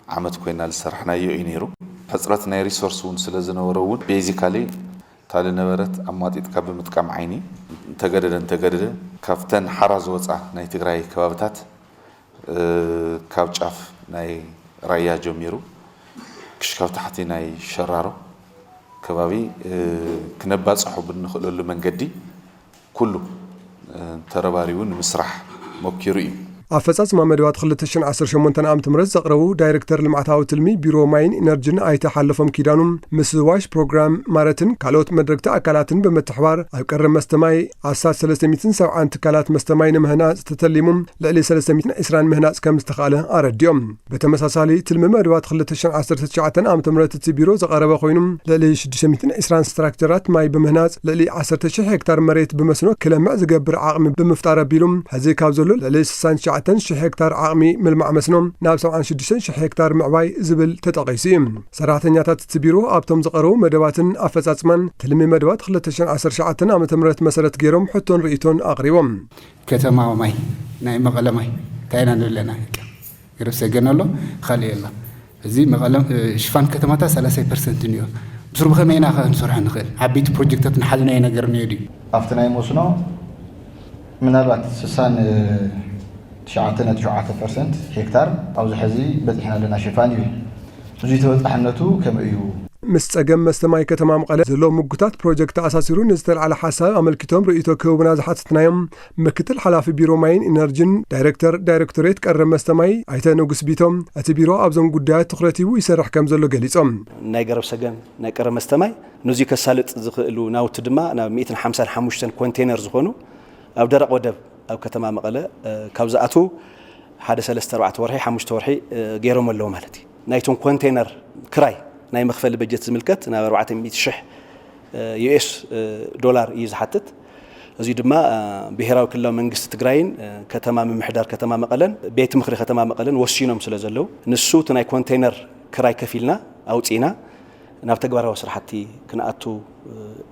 عمت كوينا لسرحنا يعينيرو حصرت ناي ريسورس ونسلزنورون بيزيكالي تالي نبرت أماتيت كاب متكام عيني تجدد كافتن حراز وصع ناي تجراي كبابتات كابتشاف ناي رايا جميرو كشكاف تحتي ناي شرارو كبابي كنبات صحب نخلو له منجدي كله ترباريون مسرح مكيري ኣፈጻጽማ መደባት 2018 ዓመተ ምህረት ዘቕረቡ ዳይሬክተር ልምዓታዊ ትልሚ ቢሮ ማይን ኢነርጂን ኣይተሓለፎም ኪዳኑም ምስ ዋሽ ፕሮግራም ማረትን ካልኦት መድረክቲ ኣካላትን ብምትሕባር ኣብ ቀረብ መስተማይ ኣሳት 370 ትካላት መስተማይ ንምህናጽ ተተሊሞም ልዕሊ 320 ምህናጽ ከም ዝተኻእለ ኣረዲዮም። ብተመሳሳሊ ትልሚ መደባት 2019 ዓመተ ምህረት እቲ ቢሮ ዘቐረበ ኮይኑ ልዕሊ 620 ስትራክቸራት ማይ ብምህናጽ ልዕሊ 10,000 ሄክታር መሬት ብመስኖ ክለምዕ ዝገብር ዓቕሚ ብምፍጣር ኣቢሎም ሕዚ ካብ ዘሎ ልዕሊ 69,000 ሄክታር ዓቕሚ ምልማዕ መስኖ ናብ 76,000 ሄክታር ምዕባይ ዝብል ተጠቒሱ እዩ። ሰራሕተኛታት እቲ ቢሮ ኣብቶም ዝቐረቡ መደባትን ኣፈጻጽማን ትልሚ መደባት 2019 ዓመተ ምህረት መሰረት ገይሮም ሕቶን ርእቶን ኣቕሪቦም። ከተማ ማይ ናይ መቐለ ማይ ታይና ንብለና ግረብ ሰገነሎ ኻልእ የላ እዚ መቐለ ሽፋን ከተማታት 30% እዩ። ብስሩ ብኸመይ ኢና ክንሰርሖ ንኽእል ዓበይቲ ፕሮጀክታት ንሓዝናይ ነገር እኒኦ ድዩ ኣብቲ ናይ መስኖ ምናልባት 69% ሄክታር ኣብዚ ሕዚ በፂሕና ኣለና ሽፋን እዩ። እዚ ተበፃሕነቱ ከመይ እዩ? ምስ ጸገም መስተማይ ከተማ መቐለ ዘሎ ምጉታት ፕሮጀክት ኣሳሲሩ ንዝተለዓለ ሓሳብ ኣመልኪቶም ርእቶ ክህቡና ዝሓትትናዮም ምክትል ሓላፊ ቢሮ ማይን ኢነርጂን ዳይሬክቶሬት ቀረብ መስተማይ ኣይተ ንጉስ ቢቶም እቲ ቢሮ ኣብዞም ጉዳያት ትኩረት ሂቡ ይሰርሕ ከም ዘሎ ገሊጾም ናይ ገረብ ሰገም ናይ ቀረብ መስተማይ ነዙይ ከሳልጥ ዝኽእሉ ናውቲ ድማ ናብ 155 ኮንቴነር ዝኾኑ ኣብ ደረቕ ወደብ ኣብ ከተማ መቐለ ካብ ዝኣቱ 1-3-4 ወርሒ 5 ወርሒ ገይሮም ኣለዎ ማለት እዩ። ናይቶም ኮንቴነር ክራይ ናይ መኽፈሊ በጀት ዝምልከት ናብ 400,000 ዩኤስ ዶላር እዩ ዝሓትት። እዚ ድማ ብሄራዊ ክልላዊ መንግስቲ ትግራይን ከተማ ምምሕዳር ከተማ መቐለን ቤት ምክሪ ከተማ መቐለን ወሲኖም ስለ ዘለው ንሱ እቲ ናይ ኮንቴነር ክራይ ከፊልና ኣውፂና ናብ ተግባራዊ ስራሕቲ ክንኣቱ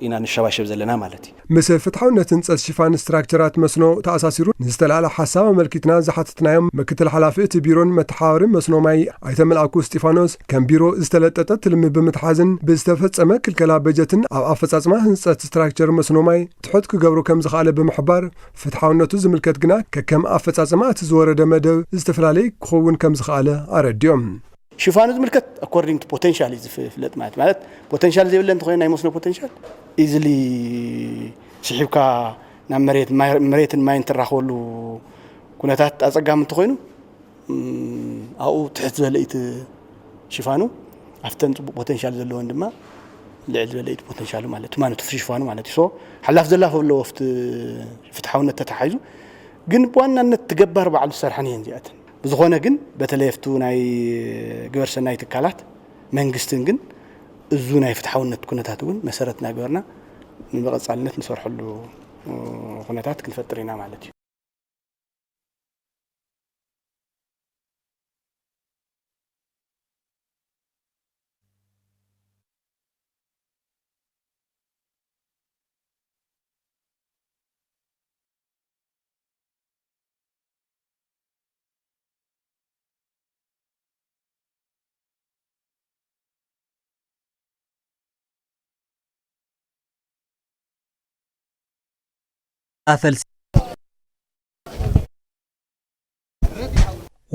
ኢና ንሸባሸብ ዘለና ማለት እዩ። ምስ ፍትሓውነት ህንፀት ሽፋን ስትራክቸራት መስኖ ተኣሳሲሩ ንዝተለዓለ ሓሳብ ኣመልኪትና ዝሓትትናዮም ምክትል ሓላፊ እቲ ቢሮን መተሓባሪ መስኖ ማይ ኣይተመልኣኩ እስጢፋኖስ ከም ቢሮ ዝተለጠጠ ትልሚ ብምትሓዝን ብዝተፈጸመ ክልከላ በጀትን ኣብ ኣፈጻጽማ ህንፀት ስትራክቸር መስኖ ማይ ትሑት ክገብሩ ከም ዝኽኣለ ብምሕባር ፍትሓውነቱ ዝምልከት ግና ከከም ኣፈጻጽማ እቲ ዝወረደ መደብ ዝተፈላለየ ክኸውን ከም ዝኽኣለ ኣረዲዮም። ሽፋኑ ዝምልከት according to potential ዝፍለጥ ማለት ፖቴንሻል ዘይብለ እንተኾይኑ ናይ መስኖ ፖቴንሻል ኢዝሊ ሲሒብካ ናብ መሬትን ማይን ትራኸበሉ ኩነታት ኣጸጋሚ እንተኾይኑ ኣብኡ ትሕት ዝበለ እቲ ሽፋኑ ኣፍተን ፅቡቅ ፖቴንሻል ዘለዎን ድማ ልዕል ዝበለ እቲ ፖቴንሻሉ ማለት ማነቱ ሽፋኑ ማለት እዩ። ሓላፍ ዘላፍ ኣለዎ ፍትሓውነት ተታሒዙ ግን ብዋናነት ትገባር በዓል ዝሰርሐን እየን እዚኣተን ብዝኾነ ግን በተለይፍቱ ናይ ግብረ ሰናይ ትካላት መንግስትን ግን እዙ ናይ ፍትሓውነት ኩነታት እውን መሰረት ናገርና ንበቐጻልነት ንሰርሐሉ ኩነታት ክንፈጥር ኢና ማለት እዩ።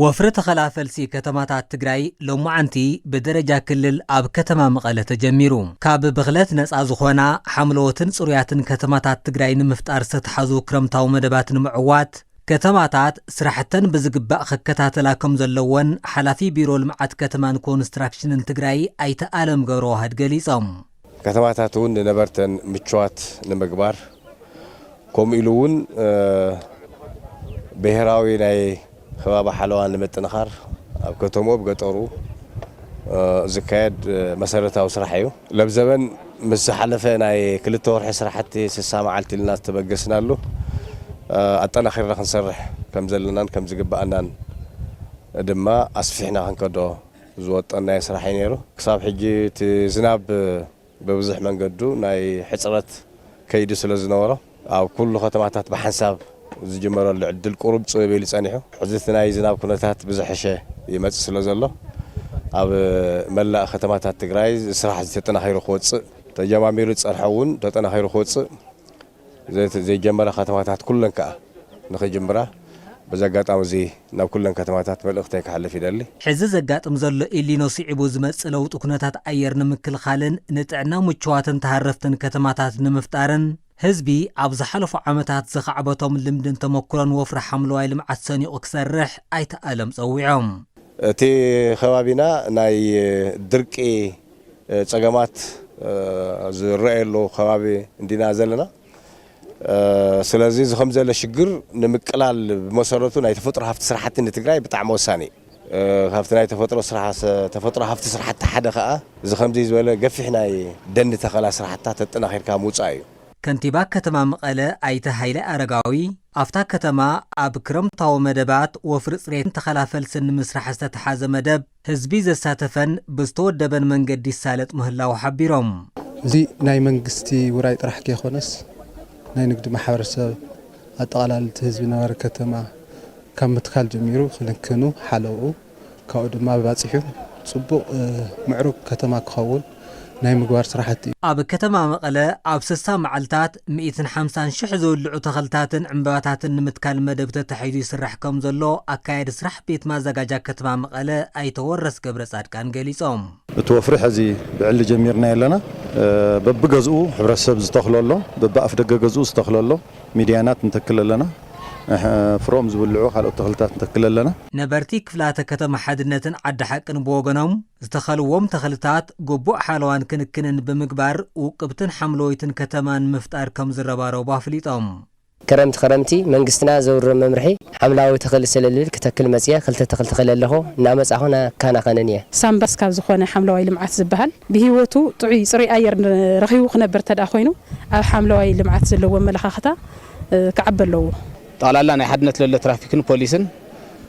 ወፍሪ ተኸላፈልሲ ከተማታት ትግራይ ሎማዓንቲ ብደረጃ ክልል ኣብ ከተማ መቐለ ተጀሚሩ ካብ ብኽለት ነፃ ዝኾና ሓምለዎትን ጽሩያትን ከተማታት ትግራይ ንምፍጣር ዝተተሓዙ ክረምታዊ መደባት ንምዕዋት ከተማታት ስራሕተን ብዝግባእ ክከታተላ ከም ዘለወን ሓላፊ ቢሮ ልምዓት ከተማን ኮንስትራክሽንን ትግራይ ኣይተ ኣለም ገብረዋህድ ገሊጾም ከተማታት እውን ነበርተን ምቹዋት ንምግባር ከምኡ ኢሉ እውን ብሄራዊ ናይ ከባቢ ሓለዋን ንምጥንኻር ኣብ ከተማው ብገጠሩ ዝካየድ መሰረታዊ ስራሕ እዩ። ለብዘበን ምስ ሓለፈ ናይ 2 ወርሒ ስራሕቲ 60 መዓልቲ ኢልና ዝተበገስናሉ ኣጠናኺርና ክንሰርሕ ከም ዘለናን ከም ዝግባአናን ድማ ኣስፊሕና ክንከዶ ዝወጠና ስራሕ እዩ ነይሩ። ክሳብ ሕጂ እቲ ዝናብ በብዙሕ መንገዱ ናይ ሕፅረት ከይዲ ስለ ዝነበሮ ኣብ ኩሉ ከተማታት ብሓንሳብ ዝጅመረሉ ዕድል ቁሩብ ጽበብ ይጸኒሑ ሕዚ ናይ ዝናብ ኩነታት ብዝሕሸ ይመጽእ ስለ ዘሎ ኣብ መላእ ከተማታት ትግራይ ስራሕ ዝተጠናኺሩ ክወጽእ ተጀማሚሩ ጸርሐ እውን ተጠናኺሩ ክወጽእ ዘይጀመረ ከተማታት ኩለን ከዓ ንኽጅምራ በዘጋጣሚ እዚ ናብ ኩለን ከተማታት መልእኽተይ ክሓልፍ ይደሊ ሕዚ ዘጋጥም ዘሎ ኢሊኖ ስዒቡ ዝመጽእ ለውጢ ኩነታት ኣየር ንምክልኻልን ንጥዕና ምቹዋትን ተሃረፍትን ከተማታት ንምፍጣርን ህዝቢ ኣብ ዝሓለፉ ዓመታት ዝኸዕበቶም ልምድን ተመክሮን ወፍሪ ሓምለዋይ ልምዓት ሰኒቑ ክሰርሕ ኣይተኣለም ፀዊዖም እቲ ከባቢና ናይ ድርቂ ፀገማት ዝረአየሉ ከባቢ እንዲና ዘለና ስለዚ ዝኸም ዘለ ሽግር ንምቅላል ብመሰረቱ ናይ ተፈጥሮ ሃፍቲ ስራሕቲ ንትግራይ ብጣዕሚ ወሳኒ ሃፍቲ ናይ ተፈጥሮ ሃፍቲ ስራሕቲ ሓደ ከዓ ዝኸምዚ ዝበለ ገፊሕ ናይ ደን ተኸላ ስራሕትታት ተጠናኺርካ ምውፃእ እዩ ከንቲባ ከተማ መቐለ ኣይተ ሃይለ ኣረጋዊ ኣፍታ ከተማ ኣብ ክረምታዊ መደባት ወፍሪ ፅሬትን ተኸላፈልስን ንምስራሕ ዝተተሓዘ መደብ ህዝቢ ዘሳተፈን ብዝተወደበን መንገዲ ይሳለጥ ምህላው ሓቢሮም እዚ ናይ መንግስቲ ውራይ ጥራሕ ከይኾነስ ናይ ንግዲ ማሕበረሰብ ኣጠቓላልቲ ህዝቢ ነበረ ከተማ ካብ ምትካል ጀሚሩ ክልክኑ ሓለዉ ካብኡ ድማ ባፂሑ ጽቡቕ ምዕሩግ ከተማ ክኸውን ናይ ምግባር ስራሕቲ ኣብ ከተማ መቐለ ኣብ 60 መዓልታት 150,000 ዝውልዑ ተኽልታትን ዕምባባታትን ንምትካል መደብ ተታሒዙ ይስራሕ ከም ዘሎ ኣካየዲ ስራሕ ቤት ማዘጋጃ ከተማ መቐለ ኣይተወረስ ገብረ ጻድቃን ገሊጾም እቲ ወፍሪ ሕዚ ብዕሊ ጀሚርና የለና በብገዝኡ ሕብረተሰብ ዝተኽለሎ በብኣፍ ደገ ገዝኡ ዝተኽለሎ ሚድያናት እንተክል ኣለና ፍሮም ዝብልዑ ካልኦት ተኽልታት እንተክል ኣለና ነበርቲ ክፍላተ ከተማ ሓድነትን ዓዲ ሓቅን ብወገኖም ዝተኸልዎም ተኽልታት ግቡእ ሓለዋን ክንክንን ብምግባር ውቅብትን ሓምለወይትን ከተማን ምፍጣር ከም ዝረባረቡ ኣፍሊጦም ክረምቲ መንግስትና ዘውረ መምርሒ ሓምላዊ ተኽሊ ስለልል ክተክል መፅያ ክልተ ተኽሊ ተኽል ኣለኹ እናመፃኹና ካናኸነን እየ ሳምባስ ካብ ዝኾነ ሓምለዋይ ልምዓት ዝበሃል ብሂወቱ ጥዑይ ፅሩይ ኣየር ረኺቡ ክነብር ተዳ ኮይኑ ኣብ ሓምለዋይ ልምዓት ዘለዎ መለኻኽታ ክዓቢ ኣለዎ ጠቕላላ ናይ ሓድነት ለለ ትራፊክን ፖሊስን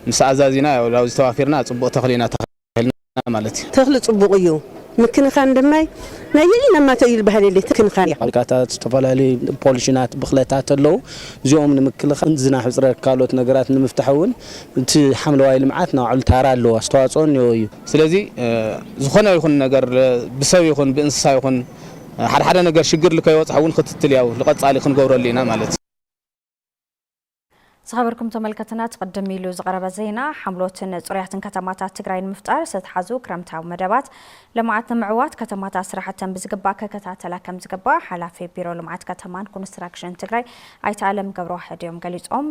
ምስ ኣዛዚና ያው ዝተዋፊርና ጽቡቕ ተኽሊና ተኽልና ማለት እዩ ተኽሊ ጽቡቕ እዩ ምክንኻን ድማ ናይ ለማተ ይልበሃል የለ ምክንኻን ሓልቃታት ዝተፈላለዩ ፖሊሽናት ብኽለታት ኣለዉ እዚኦም ንምክልኻን ዝናብ ሕፅረ ካልኦት ነገራት ንምፍታሕ እውን እቲ ሓምለዋይ ልምዓት ናውዕሉ ታራ ኣለዎ ኣስተዋፅኦ እዩ ስለዚ ዝኾነ ይኹን ነገር ብሰብ ይኹን ብእንስሳ ይኹን ሓደ ነገር ሽግር ልከይወፅሕ እውን ክትትል ያው ልቐጻሊ ክንገብረሉ ኢና ማለት صخبركم تملكتنا تقدم له زغرب زينا حملوتن صريحتن كتماتات تግራይ ንምፍጣር ስትሓዙ ክረምታዊ መደባት ልምዓት ንምዕዋት ከተማታት ስራሕተን ብዝግባ ከከታተላ ከም ዝግባ ሓላፊ ቢሮ ልምዓት ከተማን ኮንስትራክሽን ትግራይ ኣይተዓለም ገብረ ዋሕድዮም ገሊጾም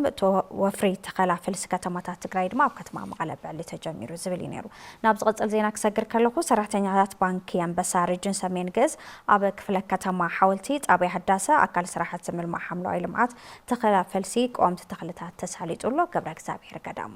ወፍሪ ተኸላፈልስ ከተማታት ትግራይ ድማ ኣብ ከተማ መቐለ ብዕሊ ተጀሚሩ ዝብል ነይሩ ናብ ዝቐጽል ዜና ክሰግር ከለኹ ሰራሕተኛታት ባንኪ ኣንበሳ ሪጅን ሰሜን ገዝ ኣብ ክፍለ ከተማ ሓወልቲ ጣብያ ሕዳሰ ኣካል ስራሕቲ ምልማዕ ሓምለዋይ ልምዓት ተኸላፈልሲ ቆምቲ ተኽልታት ተሳሊጡሎ ገብረ እግዚአብሔር ገዳሙ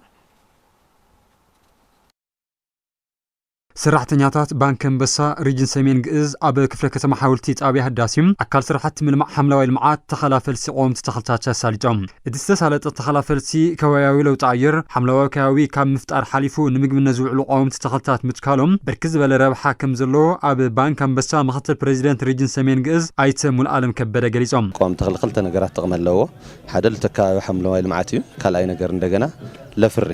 ሰራሕተኛታት ባንክ አንበሳ ሪጅን ሰሜን ግዕዝ ኣብ ክፍለ ከተማ ሓወልቲ ጣብያ ሕዳሲም ኣካል ስራሕቲ ምልማዕ ሓምለዋይ ልምዓት ተኸላፈልሲ ቆምቲ ተኽልታት ተሳሊጦም እቲ ዝተሳለጠ ተኸላፈልሲ ከባቢያዊ ለውጢ ኣየር ሓምለዋይ ከባቢ ካብ ምፍጣር ሓሊፉ ንምግብነት ዝውዕሉ ቆምቲ ተኽልታት ምትካሎም ብርክት ዝበለ ረብሓ ከም ዘለዎ ኣብ ባንክ አንበሳ ምክትል ፕሬዚደንት ሪጅን ሰሜን ግዕዝ ኣይተ ሙሉዓለም ከበደ ገሊጾም ቆም ተኽሊ ክልተ ነገራት ጥቕሚ ኣለዎ ሓደ ልተካባቢ ሓምለዋይ ልምዓት እዩ ካልኣይ ነገር እንደገና ለፍሪ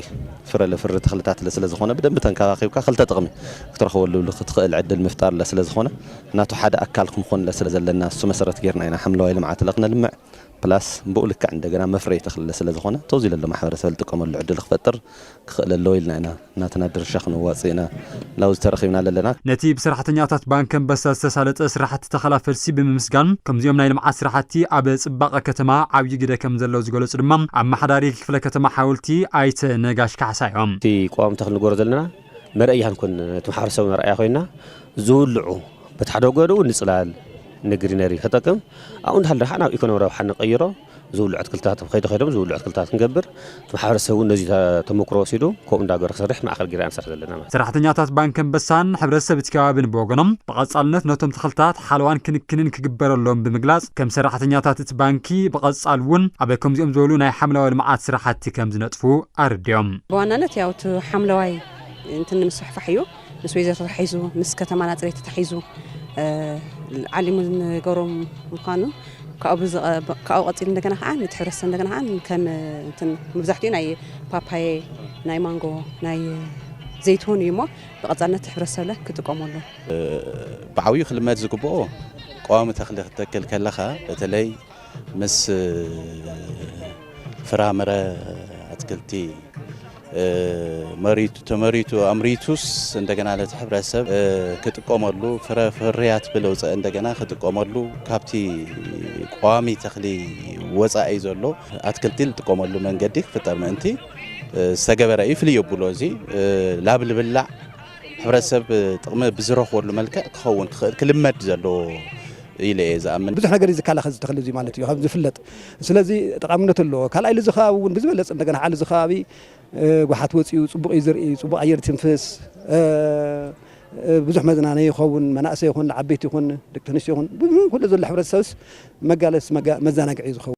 ለፍሪ ተኽልታት ስለ ዝኾነ ብደንብ ተንከባኺብካ ክልተ ጥቕሚ ክትረኽበሉ ክትኽእል ዕድል ምፍጣር ስለ ዝኾነ ናቱ ሓደ ኣካል ክንኾን ስለ ዘለና እሱ መሰረት ጌርና ኢና ሓምለዋይ ልምዓት ለኽነልምዕ ፕላስ ብኡልካ እንደገና መፍረይ ተኽሊ ስለ ዝኾነ ተውዚለሎ ማሕበረሰብ ዝጥቀመሉ ዕድል ክፈጥር ክኽእል ኣለዎ ኢልና ኢና ናትና ድርሻ ክንዋፅእ ኢና ላውዝ ተረኺብና ኣለና ነቲ ብሰራሕተኛታት ባንክ አንበሳ ዝተሳለጠ ስራሕቲ ተኸላፈልሲ ብምስጋን ከምዚኦም ናይ ልምዓት ስራሕቲ ኣብ ጽባቐ ከተማ ዓብዪ ግደ ከም ዘለዎ ዝገለጹ ድማ ኣብ ማሕዳሪ ክፍለ ከተማ ሓወልቲ ኣይተ ነጋሽ ካሕሳዮም እቲ ቆም ተኽሊ ንጎሮ ዘለና መርአያ ክንኩን ማሕበረሰብ መርአያ ኮይና ዝውልዑ በተሓደገዱ ንጽላል ንግሪነሪ ከጠቅም ኣብኡ እንዳሃለና ናብ ኢኮኖሚ ረብሓ ንቀይሮ ዝውልዑ ኣትክልታት ከይዶም ዝውልዑ ኣትክልታት ክንገብር ማሕበረሰቡ ነዚ ተመክሮ ወሲዱ ከምኡ እንዳገበረ ክሰርሕ ማእኸል ጌርና ንሰርሕ ዘለና ማለት ሰራሕተኛታት ባንክ አንበሳን ሕብረተሰብ እቲ ከባቢን ብወገኖም ብቐጻልነት ነቶም ተኽልታት ሓለዋን ክንክንን ክግበረሎም ብምግላጽ ከም ሰራሕተኛታት እቲ ባንኪ ብቐጻል እውን ኣብ ከምዚኦም ዝበሉ ናይ ሓምለዋይ ልምዓት ስራሕቲ ከም ዝነጥፉ ኣርድዮም ብዋናነት ያው እቲ ሓምለዋይ እንትን ንምስሕፋሕ እዩ ምስ ወይዘሮ ተታሒዙ ምስ ከተማና ፅሬት ተታሒዙ ዓሊሙ ዝገሮም ምዃኑ ካብኡ ቀፂል እንደገና ከዓ ነቲ ሕብረተሰብ እንደገና ከዓ ከም እንትን መብዛሕትኡ ናይ ፓፓየ ናይ ማንጎ ናይ ዘይትሁን እዩ እሞ ብቐጻልነት ሕብረተሰብ ክጥቀመሉ ብዓብዪ ክልመድ ዝግብኦ ቀዋሚ ተኽሊ ክትተክል ከለኻ በተለይ ምስ ፍራምረ አትክልቲ ተመሪቱ አምሪቱስ እንደገና ለተሕብረሰብ ክትቆመሉ ፍርያት ብለውፀ እንደገና ክትቆመሉ ካብቲ ቋሚ ተኽሊ ወፃኢ ዘሎ አትክልቲ ልጥቀመሉ መንገዲ ክፍጠር ምእንቲ ዝተገበረ እዩ ፍልይ የብሎ እዚ ላብ ልብላዕ ሕብረተሰብ ጥቕሚ ብዝረኽበሉ መልክዕ ክኸውን ክልመድ ዘሎ ኢለ ዝኣምን ብዙሕ ነገር ዝካላኸ ዝተኽሊ እዚ ማለት እዩ ከም ዝፍለጥ ስለዚ ጠቃሚነት ኣሎ ካልኣይ ዝኸባቢ እውን ብዝበለፅ እንደገና ሓሊ ዝኸባቢ ጓሓት ወፂኡ ጽቡቕ ይዝርኢ ጽቡቕ ኣየር ትንፍስ ብዙሕ መዝናነይ ይኸውን መናእሰይ ይኹን ዓበይቲ ይኹን ደቂ ተንስትዮ ይኹን ኩሉ ዘሎ ሕብረተሰብስ መጋለስ መዘናግዒ ዝኸውን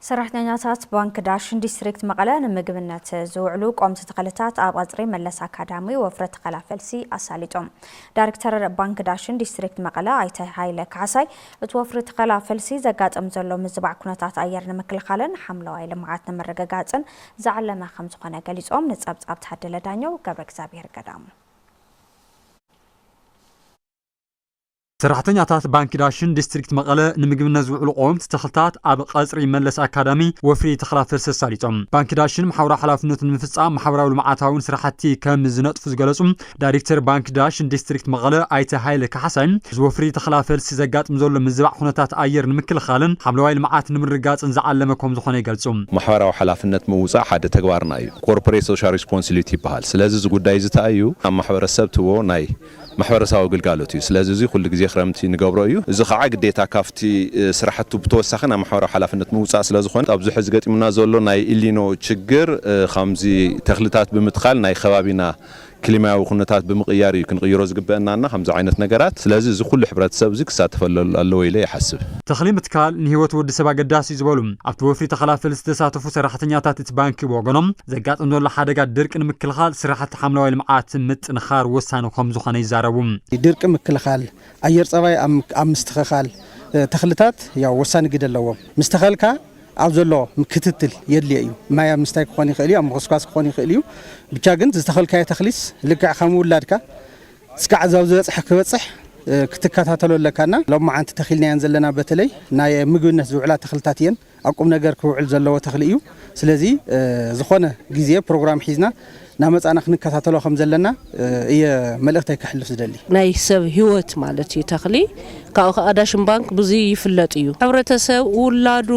ሰራሕተኛታት ባንክ ዳሽን ዲስትሪክት መቐለ ንምግብነት ዝውዕሉ ቆምቲ ተኽልታት ኣብ ቀጽሪ መለስ አካዳሚ ወፍረ ተኸላፈልሲ ኣሳሊጦም ዳይሬክተር ባንክ ዳሽን ዲስትሪክት መቐለ ኣይተ ሃይለ ካሕሳይ እቲ ወፍሪ ተኸላፈልሲ ዘጋጥም ዘሎ ምዝባዕ ኩነታት ኣየር ንምክልኻልን ሓምለዋይ ልምዓት ንምርግጋጽን ዝዓለመ ከም ዝኾነ ገሊጾም ንጸብጻብ ተሓደለ ዳኘው ገብረ እግዚአብሔር ገዳሙ ሰራሕተኛታት ባንክ ዳሽን ዲስትሪክት መቐለ ንምግብነት ዝውዕሉ ቆምቲ ተኽልታት ኣብ ቀጽሪ መለስ አካዳሚ ወፍሪ ተኸላፈልሲ ኣሳሊጦም ባንክ ዳሽን ማሕበራዊ ሓላፍነቱ ንምፍጻም ማሕበራዊ ልምዓታውን ስራሕቲ ከም ዝነጥፉ ዝገለጹ ዳይሬክተር ባንክ ዳሽን ዲስትሪክት መቐለ ኣይተ ሃይለ ካሕሳይ ዝወፍሪ ተኸላፈልሲ ዘጋጥም ዘሎ ምዝባዕ ኩነታት ኣየር ንምክልኻልን ሓምለዋይ ልምዓት ንምርጋጽን ዝዓለመ ከም ዝኾነ ይገልጹ ማሕበራዊ ሓላፍነት ምውጻእ ሓደ ተግባርና እዩ ኮርፖሬት ሶሻል ሪስፖንሲቢሊቲ ይበሃል ስለዚ እዚ ጉዳይ ዝተኣዩ ኣብ ማሕበረሰብ ትቦ ናይ ማሕበረሰባዊ ግልጋሎት እዩ ስለዚ እዚ ኩሉ ግዜ ክረምቲ ንገብሮ እዩ እዚ ከዓ ግዴታ ካፍቲ ስራሕቱ ብተወሳኺ ናብ ማሕበራዊ ሓላፍነት ምውጻእ ስለ ዝኾነ ኣብዚ ሕዚ ገጢሙና ዘሎ ናይ ኢሊኖ ችግር ከምዚ ተኽልታት ብምትኻል ናይ ከባቢና ክሊማዊ ኩነታት ብምቕያር እዩ ክንቅይሮ ዝግበአናና ከምዚ ዓይነት ነገራት ስለዚ እዚ ኩሉ ሕብረተሰብ እዚ ክሳተፈሉ ኣለዎ ኢለ ይሓስብ ተኽሊ ምትካል ንህይወት ወዲ ሰብ አገዳሲ ዝበሉ ኣብቲ ወፍሪ ተኸላፈልሲ ዝተሳተፉ ሰራሕተኛታት እቲ ባንኪ ብወገኖም ዘጋጥም ዘሎ ሓደጋ ድርቂ ንምክልኻል ስራሕቲ ሓምለዋይ ልምዓት ምጥንኻር ወሳኒ ከም ዝኾነ ይዛረቡ ድርቂ ምክልኻል ኣየር ጸባይ ኣብ ምስትኽኻል ተኽልታት ያው ወሳኒ ግደ ኣለዎም ምስተኸልካ ኣብ ዘሎ ክትትል የድልየ እዩ ማይ ኣብ ምስታይ ክኾን ይኽእል እዩ ኣብ ምኽስኳስ ክኾን ይኽእል እዩ ብቻ ግን ዝተኸልካዮ ተኽሊስ ልክዕ ከም ውላድካ እስካዕ ዛብ ዝበፅሕ ክበፅሕ ክትከታተሎ ኣለካና ሎማዓንቲ ተኺልናየን ዘለና በተለይ ናይ ምግብነት ዝውዕላ ተኽልታት እየን ኣብ ቁም ነገር ክውዕል ዘለዎ ተኽሊ እዩ ስለዚ ዝኾነ ግዜ ፕሮግራም ሒዝና ናመፃና ክንከታተሎ ከም ዘለና እየ መልእኽተይ ክሕልፍ ዝደሊ ናይ ሰብ ህይወት ማለት እዩ ተኽሊ ካብኡ ከዓ ዳሽን ባንክ ብዙ ይፍለጥ እዩ ሕብረተሰብ ውላዱ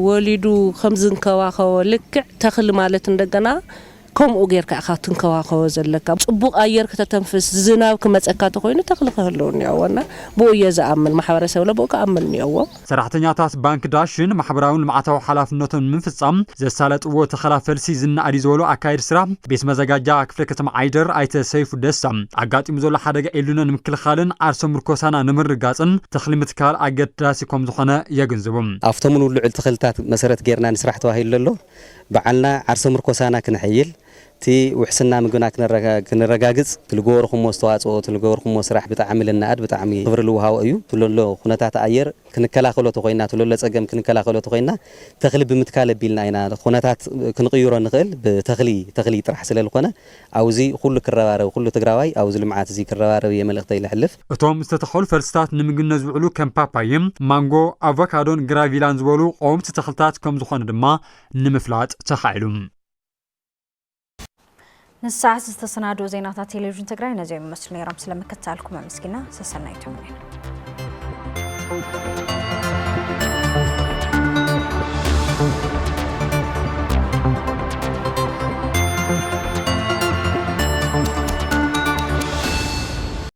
ወሊዱ ከም ዝንከባኸቦ ልክዕ ተኽሊ ማለት እንደገና ከምኡ ጌርካ ኢኻ ትንከባኸቦ ዘለካ ጽቡቕ ኣየር ከተተንፍስ ዝናብ ክመፀካ ተኮይኑ ተኽሊ ክህልውኒ ያወና ብኡ እየ ዝኣምን ማሕበረሰብ ለብኡ ከኣምን እኒአዎ ሰራሕተኛታት ባንክ ዳሽን ማሕበራውን ልምዓታዊ ሓላፍነቶም ንምፍጻም ዘሳለጥዎ ተኸላፈልሲ ዝናኣዲ ዝበሉ ኣካይድ ስራሕ ቤት መዘጋጃ ክፍለ ከተማ ዓይደር ኣይተ ሰይፉ ደሳ ኣጋጢሙ ዘሎ ሓደጋ ኤሉነ ንምክልኻልን ዓርሶም ምርኮሳና ንምርጋጽን ተኽሊ ምትካል ኣገዳሲ ከም ዝኾነ የግንዝቡ ኣብቶም ልዑል ተኽልታት መሰረት ጌርና ንስራሕ ተዋሂሉ ኣሎ በዓልና ዓርሶም ምርኮሳና ክንሕይል ቲ ውሕስና ምግብና ክንረጋግጽ ትልጎርኹም መስተዋጽኦ ትልጎርኹም ስራሕ ብጣዕሚ ለናኣድ ብጣዕሚ ክብሪ ልውሃው እዩ ትለሎ ኩነታት ኣየር ክንከላኸሎ ተኮይና ትለሎ ጸገም ክንከላኸሎ ተኮይና ተኽሊ ብምትካል ቢልና ኢና ኩነታት ክንቅይሮ ንኽእል ብተኽሊ ጥራሕ ስለልኾነ ኣውዚ ኩሉ ክረባረብ ኩሉ ትግራዋይ ኣውዚ ልምዓት እዚ ክረባረብ የመልእኽተይ ልሕልፍ እቶም ዝተተኸሉ ፈልስታት ንምግብነት ዝውዕሉ ከም ፓፓየም ማንጎ ኣቮካዶን ግራቪላን ዝበሉ ቆምቲ ተኽልታት ከም ዝኾነ ድማ ንምፍላጥ ተኻኢሉ ንሳዓት ዝተሰናዱ ዜናታት ቴሌቪዥን ትግራይ ነዚኦም ይመስሉ ነይሮም ስለምክትታልኩም ኣመስጊና ሰሰናይቶም